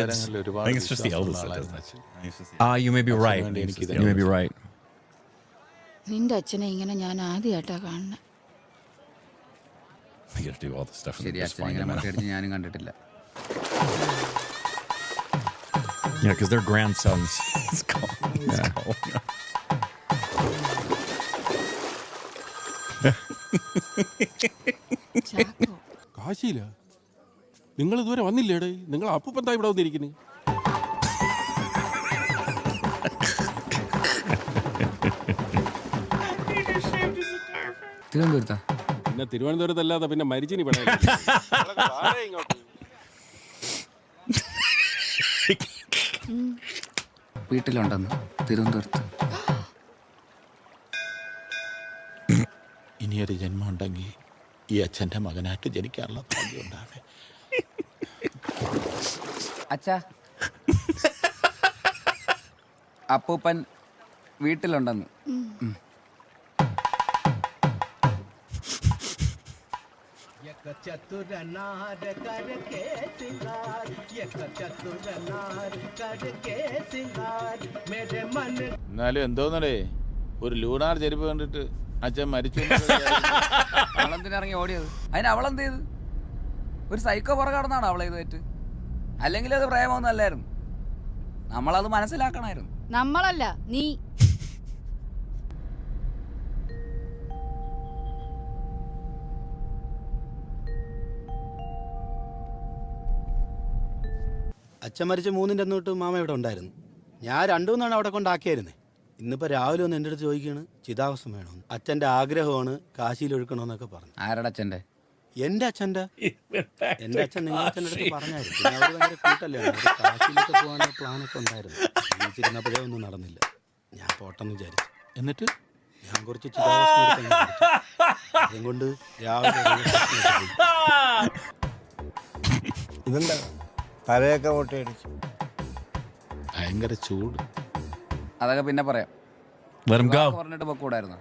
think it's just the eldest that does that. You may be right. You may be right. നിന്റെ അച്ഛനെ ഇങ്ങനെ ഞാൻ ആദ്യമായിട്ടാ കാണുന്നത്. We gotta do all the stuff. ശരി, അച്ഛനെ ഇങ്ങനെ മുട്ടയടിച്ച് ഞാനും കണ്ടിട്ടില്ല. Yeah, because they're grandsons. It's calling. Chacko കാശിയില്ല. നിങ്ങൾ ഇതുവരെ വന്നില്ലേടേ? നിങ്ങൾ അപ്പൂപ്പൻ താ ഇവിടെ വന്നിരിക്കുന്നത്. തിരുവനന്തപുരത്താ? പിന്നെ തിരുവനന്തപുരത്തല്ലാതെ പിന്നെ മരിച്ചിനി ഇവിടെ വീട്ടിലുണ്ടെന്ന് തിരുവനന്തപുരത്ത്. ഇനിയൊരു ജന്മം ഉണ്ടെങ്കിൽ ഈ അച്ഛൻ്റെ മകനായിട്ട് ജനിക്കാനുള്ള ഭാഗ്യം ഉണ്ടാവേ. അച്ഛാ, അപ്പൂപ്പൻ വീട്ടിലുണ്ടെന്ന്. എന്നാലും എന്തോന്നടേ, ഒരു ലൂണാർ ചെരുപ്പ് കണ്ടിട്ട് അച്ഛൻ മരിച്ചു. അവളെന്തിനിറങ്ങി ഓടിയത്? അതിന് അവളെന്ത് ചെയ്ത്? ഒരു സൈക്കോ പുറകെ കടന്നാണ് അവളെ ഇത് തെറ്റ്. അല്ലെങ്കിൽ അത് പ്രേമമൊന്നും അല്ലായിരുന്നു. നമ്മളത് മനസ്സിലാക്കണമായിരുന്നു. നമ്മളല്ല, നീ. അച്ഛൻ മരിച്ച 3-ന്റെ അന്ന് തൊട്ട് മാമ ഇവിടെ ഉണ്ടായിരുന്നു. ഞാൻ 2-3 അവിടെ കൊണ്ടാക്കിയായിരുന്നേ. ഇന്നിപ്പോൾ രാവിലെ ഒന്ന് എൻ്റെ അടുത്ത് ചോദിക്കുകയാണ് ചിതാവസം വേണമെന്ന്. അച്ഛൻ്റെ ആഗ്രഹമാണ് കാശിയിൽ ഒഴുക്കണമെന്നൊക്കെ പറഞ്ഞു. ആരുടെ അച്ഛൻ്റെ? എൻ്റെ അച്ഛൻ്റെ. എൻ്റെ അച്ഛൻ നിങ്ങളുടെ അച്ഛൻ്റെ അടുത്ത് പറഞ്ഞായിരുന്നു. പിന്നെ അവർ ഭയങ്കര കൂട്ടല്ലേ, കാശിയിലൊക്കെ പോകാനുള്ള പ്ലാനൊക്കെ ഉണ്ടായിരുന്നു. ജീവിച്ചിരുന്നപ്പോഴേ ഒന്നും നടന്നില്ല. ഞാൻ പോട്ടെന്ന് വിചാരിച്ചു. എന്നിട്ട് ഞാൻ കുറച്ച് ചിതാവസം എടുത്തു. അതുകൊണ്ട് രാവിലെ ഇതെന്താ തലയൊക്കെ പൊട്ടിയടിച്ചു? ഭയങ്കര ചൂട്. അതൊക്കെ പിന്നെ പറയാം. Let him go. പറഞ്ഞിട്ട് പൊക്കൂടായിരുന്നു.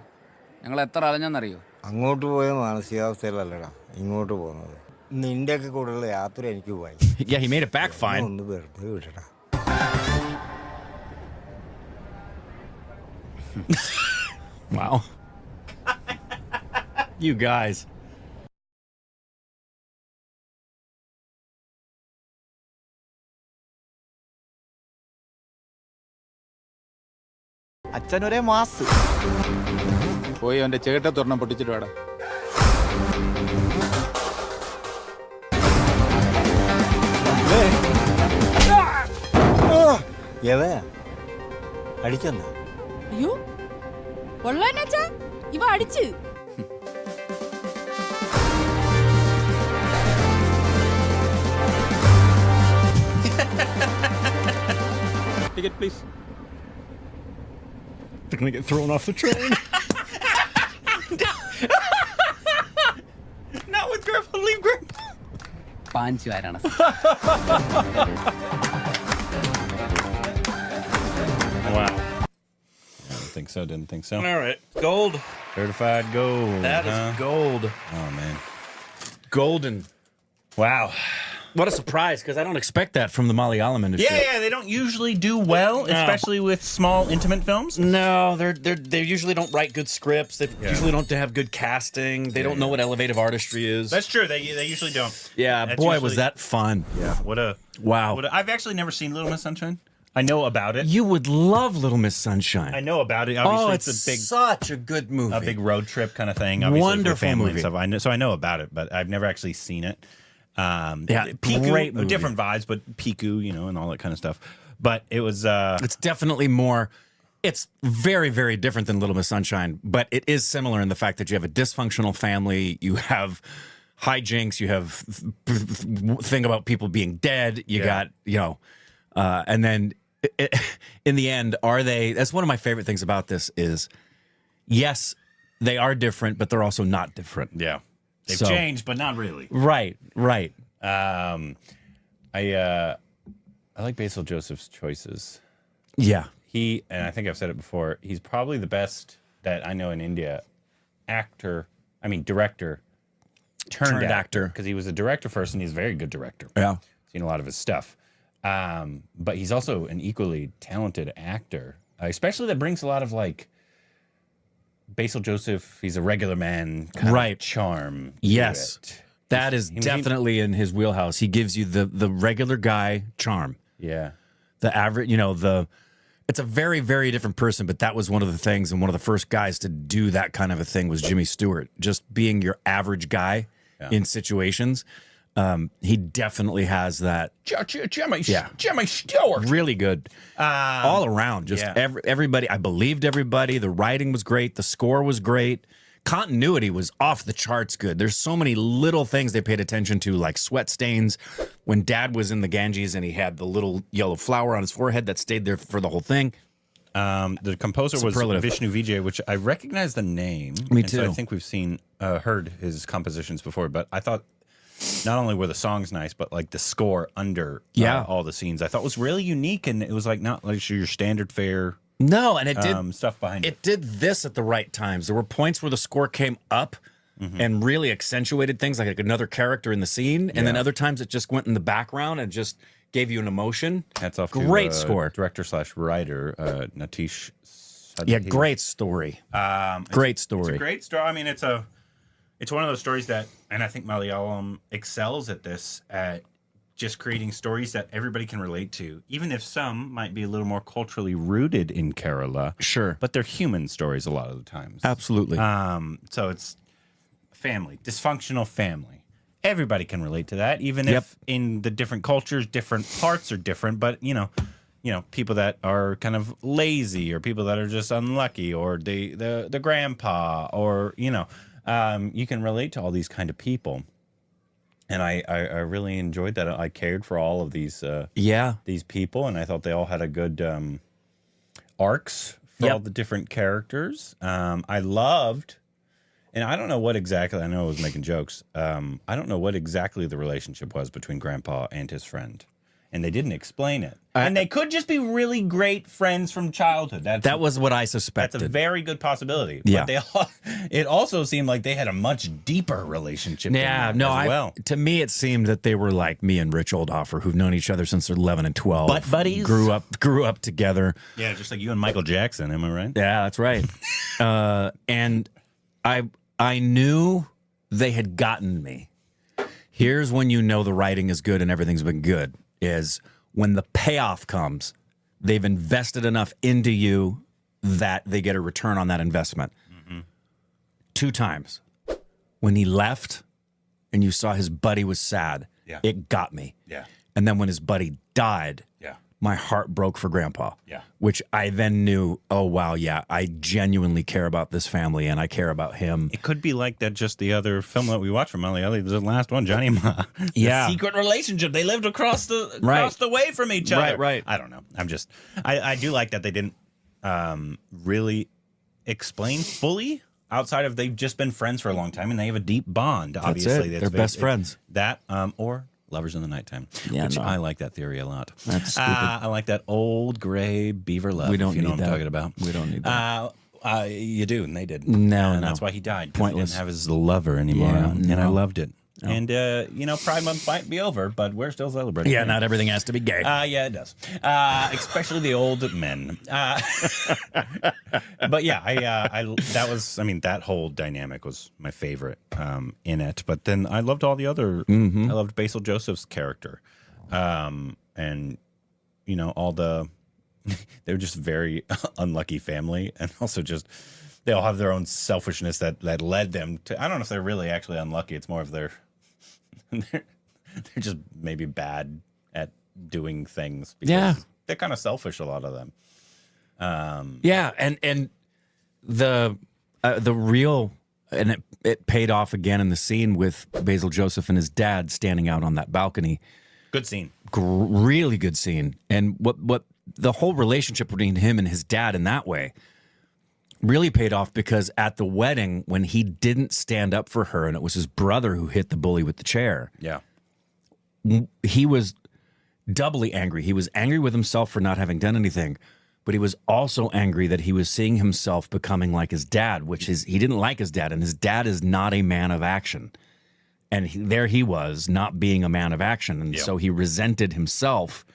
ഞങ്ങൾ എത്ര അലഞ്ഞെന്നറിയോ? അങ്ങോട്ട് പോയ മാനസികാവസ്ഥയിലല്ലടാ ഇങ്ങോട്ട് പോകുന്നത്. നിന്റെയൊക്കെ കൂടെയുള്ള യാത്ര എനിക്ക് പോയി. Yeah, he made it back fine. ഒന്ന് വെറുതെ വിടടാ. Wow. You guys. അച്ഛനൊരേ മാസ്. പോയി അവൻ്റെ ചേട്ടത്തൊരെണ്ണം പൊട്ടിച്ചിട്ട് വേണം. അടിച്ചെന്നാ? അയ്യോ കൊള്ളാനച്ചാ, ഇവ അടിച്ച്. Ticket please. They're gonna get thrown off the train. Not with Grandpa. Leave Grandpa. Panchu ആരാണ്? Wow. Didn't think so. Didn't think so. All right, gold. Certified gold. That is gold. Oh man. Golden. Wow. What a surprise, because I don't expect that from the Malayalam industry. Yeah, they don't usually do well, especially with small, intimate films. No, they usually don't write good scripts. They usually don't have good casting. They don't know what elevative artistry is. That's true. They usually don't. Yeah, That's boy, usually... was that fun. Yeah. Wow. I've actually never seen Little Miss Sunshine. I know about it. You would love Little Miss Sunshine. I know about it. Obviously, it's a big, such a good movie. a big road trip kind of thing. Obviously, Wonderful for family movie. and stuff. So I know about it, but I've never actually seen it. Yeah, Piku, great movie. different vibes, but Piku, and all that kind of stuff. But it was. It's definitely more. It's very, very different than Little Miss Sunshine, but it is similar in the fact that you have a dysfunctional family. You have hijinks. You have thing about people being dead. You got and then in the end, are they? That's one of my favorite things about this is, yes, they are different, but they're also not different. Yeah. They've changed, but not really. Right. I like Basil Joseph's choices. Yeah. And I think I've said it before, he's probably the best that I know in India. Director turned actor. Because he was a director first, and he's a very good director. Yeah. Seen a lot of his stuff. But he's also an equally talented actor, especially that brings a lot of like Basil Joseph. He's a regular man, kind Right. of charm. to Yes. it. That is definitely in his wheelhouse. He gives you the regular guy charm. Yeah. The average, it's a very, very different person, but that was one of the things, and one of the first guys to do that kind of a thing was Jimmy Stewart, just being your average guy in situations. He definitely has that. Jimmy Stewart. Really good. All around. Just everybody. I believed everybody. The writing was great. The score was great. Continuity was off the charts good. There's so many little things they paid attention to, like sweat stains. When Dad was in the Ganges and he had the little yellow flower on his forehead that stayed there for the whole thing. The composer Superlative. was Vishnu Vijay, which I recognize the name. Me and so too. I think we've heard his compositions before, but I thought not only were the songs nice, but like the score under all the scenes I thought was really unique, and it was like not like your standard fare. No, and it did stuff behind it. It did this at the right times. There were points where the score came up and really accentuated things, like another character in the scene, and then other times it just went in the background and just gave you an emotion. Hats off Great to score. director/writer Natish. Yeah, great story. Great story. It's a great story. I mean, it's one of those stories that, and I think Malayalam excels at this, at just creating stories that everybody can relate to, even if some might be a little more culturally rooted in Kerala. Sure. But they're human stories a lot of the times. Absolutely. So it's family, dysfunctional family. Everybody can relate to that, even if in the different cultures, different parts are different. But, people that are kind of lazy, or people that are just unlucky, or the grandpa, or, you can relate to all these kind of people. And I really enjoyed that. I cared for all of these people, and I thought they all had a good arcs for all the different characters. I loved, and I don't know what exactly, I know I was making jokes. I don't know what exactly the relationship was between Grandpa and his friend. And they didn't explain it. And they could just be really great friends from childhood. That was what I suspected. That's a very good possibility. Yeah. But it also seemed like they had a much deeper relationship as well. To me, it seemed that they were like me and Rich Oldoffer, who've known each other since they're 11 and 12. Butt buddies? Grew up together. Yeah, just like you and Michael Jackson, am I right? Yeah, that's right. And I knew they had gotten me. Here's when you know the writing is good and everything's been good, is when the payoff comes. They've invested enough into you that they get a return on that investment. 2 times. When he left and you saw his buddy was sad, it got me. Yeah. And then when his buddy died, my heart broke for Grandpa. Yeah. Which I then knew, oh, wow, I genuinely care about this family and I care about him. It could be like that, just the other film that we watched from Malayalam, the last one, Johnny Ma. Yeah. The secret relationship. They lived across the way from each other. Right. I don't know. I do like that they didn't really explain fully, outside of they've just been friends for a long time and they have a deep bond. Obviously, They're best friends. That or lovers in the nighttime. Yeah, which no. I like that theory a lot. That's stupid. I like that old gray beaver love. We don't if you know need what I'm that. talking about. We don't need that. You do, and they did. No, and no. that's why he died. 'Cause Pointless. He didn't have his lover anymore, Yeah, and I no. loved it. No. And Pride Month might be over, but we're still celebrating. Yeah, not everything has to be gay. Yeah, it does. Especially the old men. But yeah, that whole dynamic was my favorite in it. But then I loved all the other. I loved Basil Joseph's character, and all the. They were just very unlucky family, and also just they all have their own selfishness that led them to. I don't know if they're really actually unlucky. It's more of they're just maybe bad at doing things. Because they're kind of selfish, a lot of them. Yeah, and the real, and it paid off again in the scene with Basil Joseph and his dad standing out on that balcony. Good scene. Really good scene. And what the whole relationship between him and his dad in that way really paid off, because at the wedding, when he didn't stand up for her and it was his brother who hit the bully with the chair, he was doubly angry. He was angry with himself for not having done anything, but he was also angry that he was seeing himself becoming like his dad, which is, he didn't like his dad, and his dad is not a man of action. And there he was, not being a man of action. And so he resented himself